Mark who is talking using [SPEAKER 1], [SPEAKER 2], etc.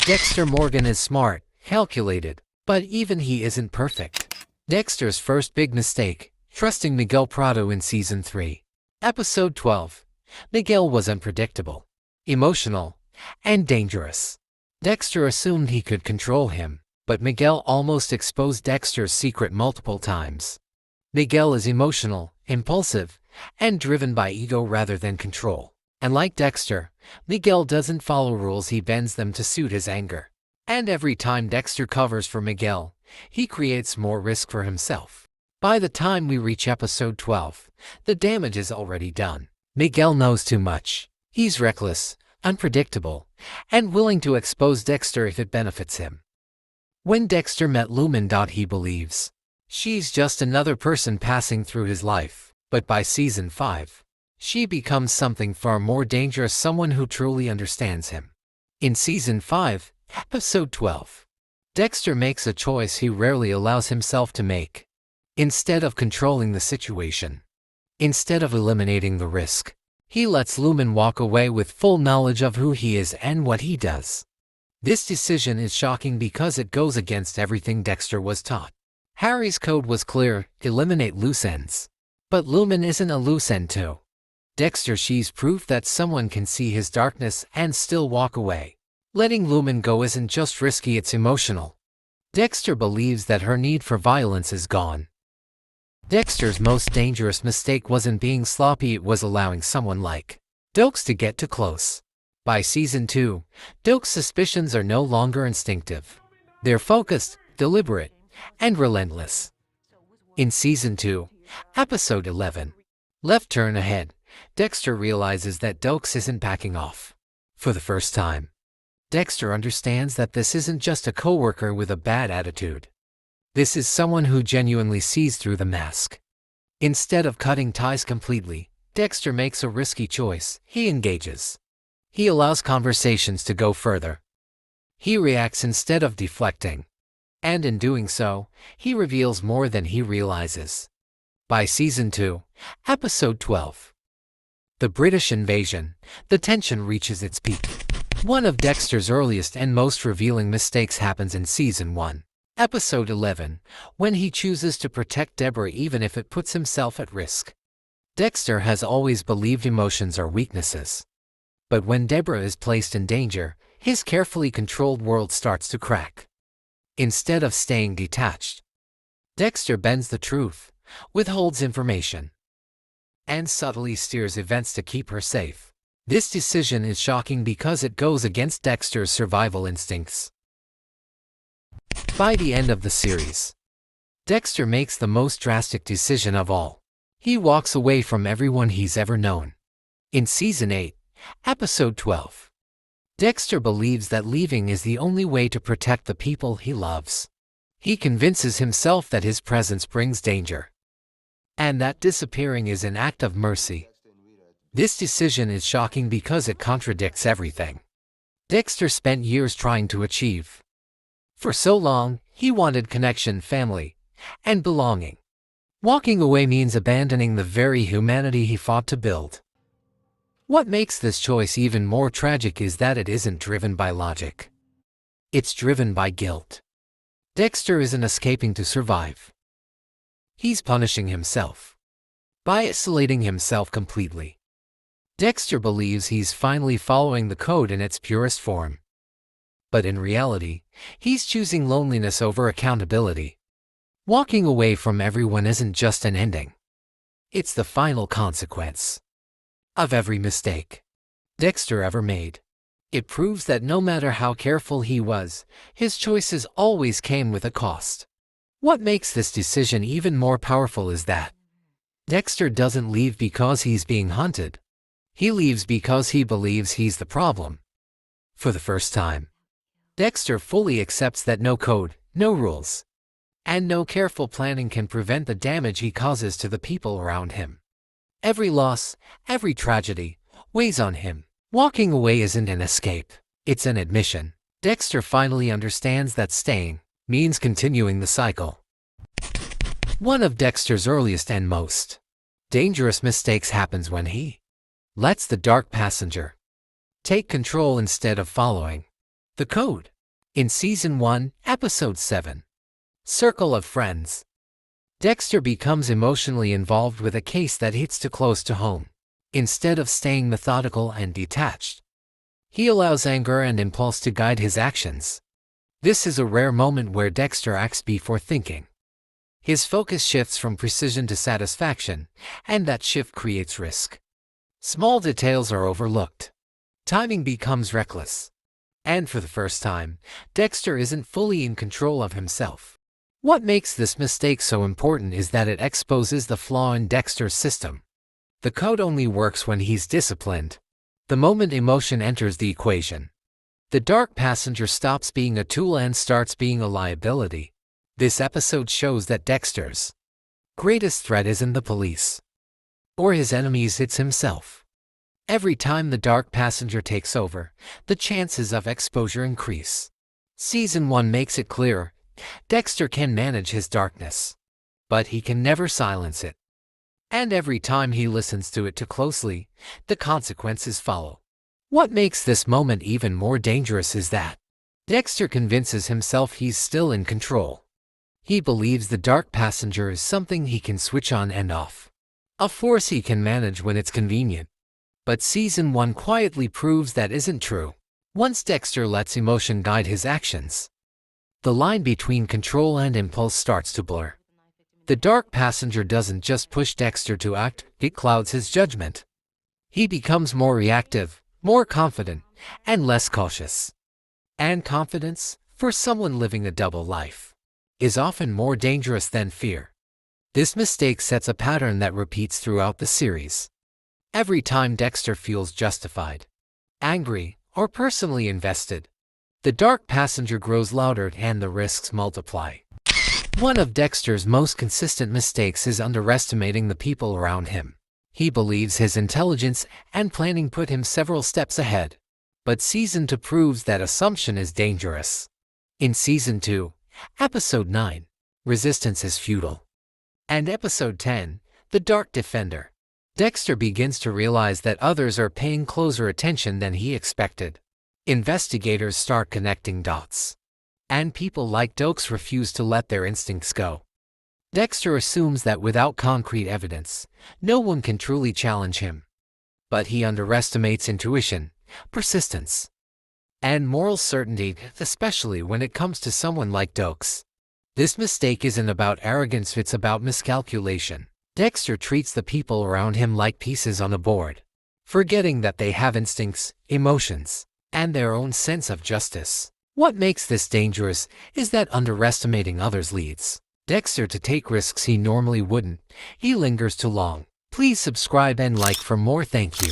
[SPEAKER 1] Dexter Morgan is smart, calculated, but even he isn't perfect. Dexter's first big mistake, trusting Miguel Prado in Season 3. Episode 12. Miguel was unpredictable, emotional, and dangerous. Dexter assumed he could control him, but Miguel almost exposed Dexter's secret multiple times. Miguel is emotional, impulsive, and driven by ego rather than control. And like Dexter, Miguel doesn't follow rules, he bends them to suit his anger. And every time Dexter covers for Miguel, he creates more risk for himself. By the time we reach episode 12, the damage is already done. Miguel knows too much. He's reckless, unpredictable, and willing to expose Dexter if it benefits him. When Dexter met Lumen, he believes she's just another person passing through his life. But by Season 5, she becomes something far more dangerous, someone who truly understands him. In Season 5, Episode 12, Dexter makes a choice he rarely allows himself to make. Instead of controlling the situation, instead of eliminating the risk, he lets Lumen walk away with full knowledge of who he is and what he does. This decision is shocking because it goes against everything Dexter was taught. Harry's code was clear: eliminate loose ends. But Lumen isn't a loose end too. Dexter sees proof that someone can see his darkness and still walk away. Letting Lumen go isn't just risky, it's emotional. Dexter believes that her need for violence is gone. Dexter's most dangerous mistake wasn't being sloppy, it was allowing someone like Doakes to get too close. By Season 2, Doakes' suspicions are no longer instinctive. They're focused, deliberate, and relentless. In Season 2, Episode 11, Left Turn Ahead, Dexter realizes that Doakes isn't backing off. For the first time, Dexter understands that this isn't just a coworker with a bad attitude. This is someone who genuinely sees through the mask. Instead of cutting ties completely, Dexter makes a risky choice. He engages. He allows conversations to go further. He reacts instead of deflecting. And in doing so, he reveals more than he realizes. By Season 2, Episode 12, The British Invasion, the tension reaches its peak. One of Dexter's earliest and most revealing mistakes happens in Season 1, Episode 11, when he chooses to protect Debra even if it puts himself at risk. Dexter has always believed emotions are weaknesses. But when Debra is placed in danger, his carefully controlled world starts to crack. Instead of staying detached, Dexter bends the truth, withholds information, and subtly steers events to keep her safe. This decision is shocking because it goes against Dexter's survival instincts. By the end of the series, Dexter makes the most drastic decision of all. He walks away from everyone he's ever known. In Season 8, Episode 12, Dexter believes that leaving is the only way to protect the people he loves. He convinces himself that his presence brings danger, and that disappearing is an act of mercy. This decision is shocking because it contradicts everything Dexter spent years trying to achieve. For so long, he wanted connection, family, and belonging. Walking away means abandoning the very humanity he fought to build. What makes this choice even more tragic is that it isn't driven by logic. It's driven by guilt. Dexter isn't escaping to survive. He's punishing himself by isolating himself completely. Dexter believes he's finally following the code in its purest form. But in reality, he's choosing loneliness over accountability. Walking away from everyone isn't just an ending. It's the final consequence of every mistake Dexter ever made. It proves that no matter how careful he was, his choices always came with a cost. What makes this decision even more powerful is that Dexter doesn't leave because he's being hunted. He leaves because he believes he's the problem. For the first time, Dexter fully accepts that no code, no rules, and no careful planning can prevent the damage he causes to the people around him. Every loss, every tragedy, weighs on him. Walking away isn't an escape, it's an admission. Dexter finally understands that staying means continuing the cycle. One of Dexter's earliest and most dangerous mistakes happens when he lets the dark passenger take control instead of following the code. In Season 1, Episode 7, Circle of Friends, Dexter becomes emotionally involved with a case that hits too close to home. Instead of staying methodical and detached, he allows anger and impulse to guide his actions. This is a rare moment where Dexter acts before thinking. His focus shifts from precision to satisfaction, and that shift creates risk. Small details are overlooked. Timing becomes reckless. And for the first time, Dexter isn't fully in control of himself. What makes this mistake so important is that it exposes the flaw in Dexter's system. The code only works when he's disciplined. The moment emotion enters the equation, the dark passenger stops being a tool and starts being a liability. This episode shows that Dexter's greatest threat isn't the police or his enemies, it's himself. Every time the dark passenger takes over, the chances of exposure increase. Season 1 makes it clear, Dexter can manage his darkness, but he can never silence it. And every time he listens to it too closely, the consequences follow. What makes this moment even more dangerous is that Dexter convinces himself he's still in control. He believes the dark passenger is something he can switch on and off, a force he can manage when it's convenient. But Season 1 quietly proves that isn't true. Once Dexter lets emotion guide his actions, the line between control and impulse starts to blur. The dark passenger doesn't just push Dexter to act, it clouds his judgment. He becomes more reactive, more confident, and less cautious. And confidence, for someone living a double life, is often more dangerous than fear. This mistake sets a pattern that repeats throughout the series. Every time Dexter feels justified, angry, or personally invested, the dark passenger grows louder and the risks multiply. One of Dexter's most consistent mistakes is underestimating the people around him. He believes his intelligence and planning put him several steps ahead. But Season 2 proves that assumption is dangerous. In Season 2, Episode 9, Resistance is Futile, and Episode 10, The Dark Defender, Dexter begins to realize that others are paying closer attention than he expected. Investigators start connecting dots, and people like Doakes refuse to let their instincts go. Dexter assumes that without concrete evidence, no one can truly challenge him. But he underestimates intuition, persistence, and moral certainty, especially when it comes to someone like Doakes. This mistake isn't about arrogance, it's about miscalculation. Dexter treats the people around him like pieces on a board, forgetting that they have instincts, emotions, and their own sense of justice. What makes this dangerous is that underestimating others leads Dexter to take risks he normally wouldn't. He lingers too long. Please subscribe and like for more. Thank you.